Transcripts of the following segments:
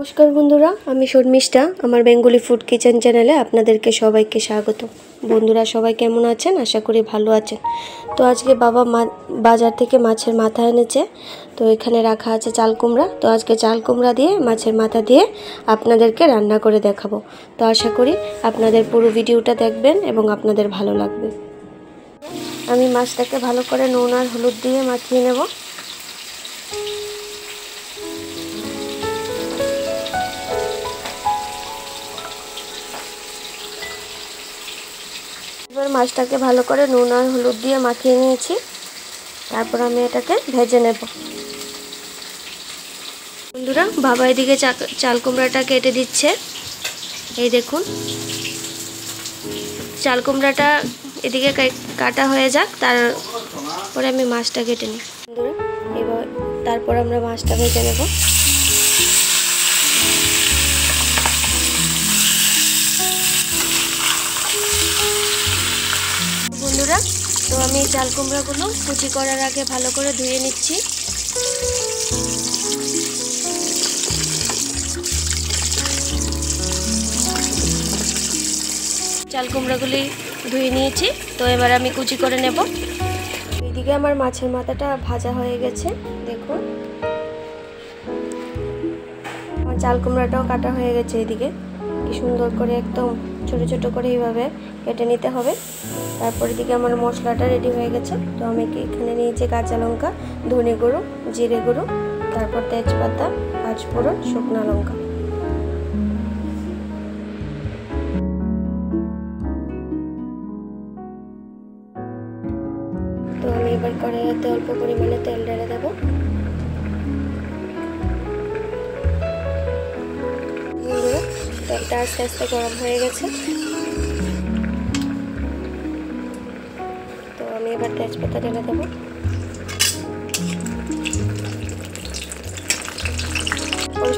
নমস্কার বন্ধুরা, আমি শর্মিষ্ঠা। আমার বেঙ্গলি ফুড কিচেন চ্যানেলে আপনাদেরকে সবাইকে স্বাগত। বন্ধুরা সবাই কেমন আছেন? আশা করি ভালো আছেন। তো আজকে বাবা বাজার থেকে মাছের মাথা এনেছে, তো এখানে রাখা আছে চাল কুমড়া। তো আজকে চাল কুমড়া দিয়ে মাছের মাথা দিয়ে আপনাদেরকে রান্না করে দেখাবো। তো আশা করি আপনাদের পুরো ভিডিওটা দেখবেন এবং আপনাদের ভালো লাগবে। আমি মাছটাকে ভালো করে নুন আর হলুদ দিয়ে মাখিয়ে নেব। এবার মাছটাকে ভালো করে নুন আর হলুদ দিয়ে মাখিয়ে নিয়েছি। তারপর আমি এটাকে ভেজে নেব। বন্ধুরা, বাবা এদিকে চাল কুমড়াটা কেটে দিচ্ছে। এই দেখুন, চাল কুমড়াটা এদিকে কাটা হয়ে যাক, তারপরে আমি মাছটা কেটে নিই। বন্ধুরা, এবার তারপর আমরা মাছটা ভেজে নেব। বন্ধুরা, তো আমি চাল কুমড়াগুলো কুচি করার আগে ভালো করে ধুয়ে নিচ্ছি। চাল কুমড়াগুলি ধুয়ে নিয়েছি, তো এবার আমি কুচি করে নেব। এদিকে আমার মাছের মাথাটা ভাজা হয়ে গেছে। দেখুন, আমার চাল কুমড়াটাও কাটা হয়ে গেছে। এদিকে কি সুন্দর করে একদম ছোট ছোট করে এইভাবে কেটে নিতে হবে। তারপর এদিকে আমার মশলাটা রেডি হয়ে গেছে। তো আমি এখানে নিয়েছি কাঁচা লঙ্কা, ধনে গুঁড়ো, জিরে গুঁড়ো, তারপর তেজপাতা, পাঁচফোড়ন, শুকনো লঙ্কা। তো আমি এবার কড়াইতে অল্প পরিমাণে তেল ঢেলে দেবো। তেলটা আস্তে আস্তে গরম হয়ে গেছে। তো আমি এবার তেজপাতা ঢেলে দেবো।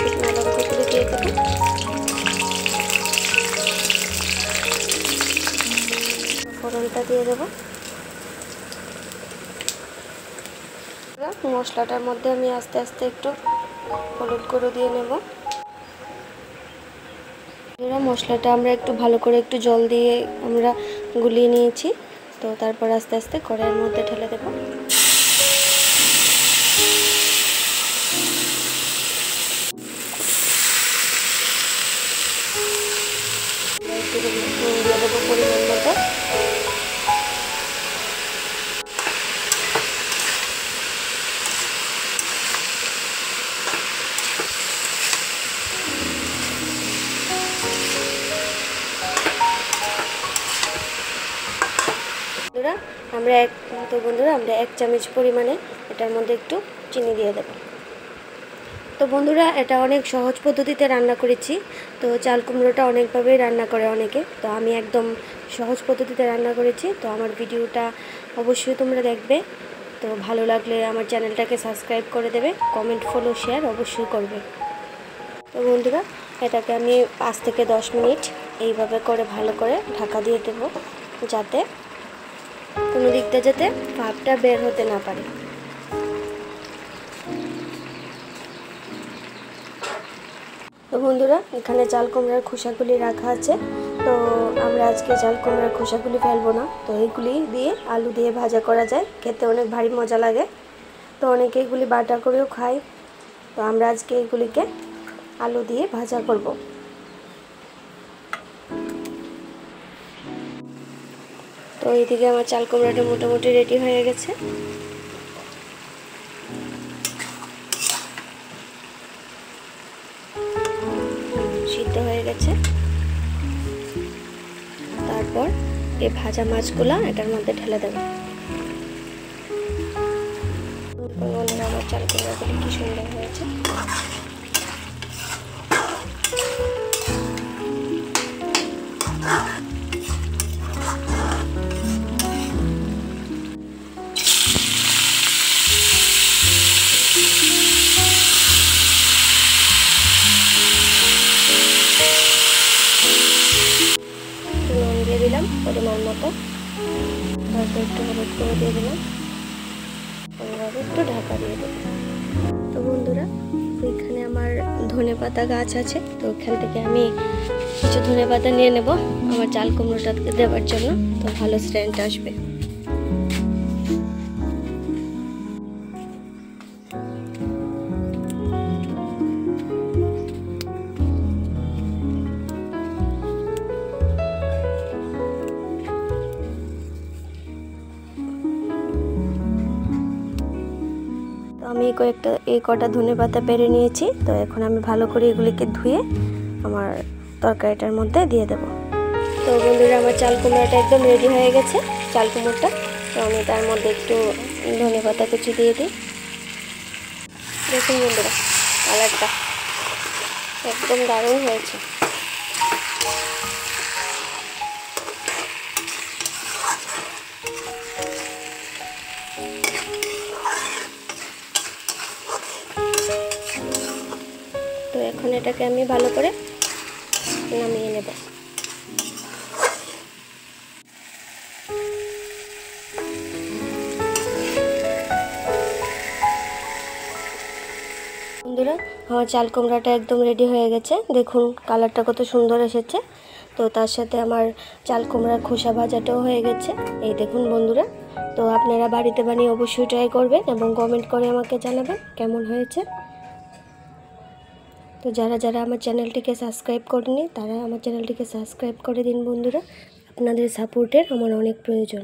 শুকনো লঙ্কাগুলো দিয়ে দেবো। ফোড়নটা দিয়ে দেবো। মশলাটার মধ্যে আমি আস্তে আস্তে একটু হলুদ গুঁড়ো দিয়ে নেব। মশলাটা আমরা একটু ভালো করে একটু জল দিয়ে আমরা গুলিয়ে নিয়েছি। তো তারপর আস্তে আস্তে কড়াইয়ের মধ্যে ঢেলে দেব। একটু নুন দিয়ে দেবো পরিমাণ মতো। বন্ধুরা আমরা এক চামচ পরিমাণে এটার মধ্যে একটু চিনি দিয়ে দেব। তো বন্ধুরা, এটা অনেক সহজ পদ্ধতিতে রান্না করেছি। তো চাল কুমড়োটা অনেকভাবেই রান্না করে অনেকে, তো আমি একদম সহজ পদ্ধতিতে রান্না করেছি। তো আমার ভিডিওটা অবশ্যই তোমরা দেখবে। তো ভালো লাগলে আমার চ্যানেলটাকে সাবস্ক্রাইব করে দেবে, কমেন্ট, ফলো, শেয়ার অবশ্যই করবে। তো বন্ধুরা, এটাকে আমি 5 থেকে 10 মিনিট এইভাবে করে ভালো করে ঢাকা দিয়ে দেব, যাতে কোনো দিকটা যাতে ভাপটা বের হতে না পারে। তো বন্ধুরা, এখানে চাল কুমড়ার খোসাগুলি রাখা আছে। তো আমরা আজকে চাল কুমড়ার খোসাগুলি ফেলবো না। তো এইগুলি দিয়ে আলু দিয়ে ভাজা করা যায়, খেতে অনেক ভারী মজা লাগে। তো অনেকে এগুলি বাটা করেও খায়। তো আমরা আজকে এগুলিকে আলু দিয়ে ভাজা করব। তো এইদিকে আমার চাল কুমড়াটা মোটামুটি রেডি হয়ে গেছে। সিদ্ধ হয়ে গেছে। তারপর এই ভাজা মাছগুলো এটার মধ্যে ঢেলে দেব। আমার চাল কুমড়াগুলি কি সুন্দর হয়েছে। দিয়ে দিলাম পরিমাণ মতো, তারপর একটু হলুদ করে দিয়ে দিলাম, একটু ঢাকা দিয়ে দেবো। তো বন্ধুরা, এখানে আমার ধনেপাতা গাছ আছে, তো ওখান থেকে আমি কিছু ধনেপাতা নিয়ে নেব আমার চাল কুমড়োটা দেওয়ার জন্য, তো ভালো সেন্ট আসবে। আমি এই কটা ধনেপাতা পেরে নিয়েছি, তো এখন আমি ভালো করে এগুলিকে ধুয়ে আমার তরকারিটার মধ্যে দিয়ে দেব। তো বন্ধুরা আমার চাল কুমড়োটা একদম রেডি হয়ে গেছে, চাল কুমড়োটা। তো আমি তার মধ্যে একটু ধনেপাতা কুচি দিয়ে দিই। দেখুন বন্ধুরা, কালারটা একদম দারুণ হয়েছে। তো এখন এটাকে আমি ভালো করে নামিয়ে নেব। বন্ধুরা আমার চাল কুমড়াটা একদম রেডি হয়ে গেছে, দেখুন কালারটা কত সুন্দর এসেছে। তো তার সাথে আমার চাল কুমড়ার খোসা ভাজাটাও হয়ে গেছে, এই দেখুন বন্ধুরা। তো আপনারা বাড়িতে বানিয়ে অবশ্যই ট্রাই করবেন এবং কমেন্ট করে আমাকে জানাবেন কেমন হয়েছে। তো যারা যারা আমার চ্যানেলটিকে সাবস্ক্রাইব করেনি তারা আমার চ্যানেলটিকে সাবস্ক্রাইব করে দিন বন্ধুরা, আপনাদের সাপোর্টের আমার অনেক প্রয়োজন।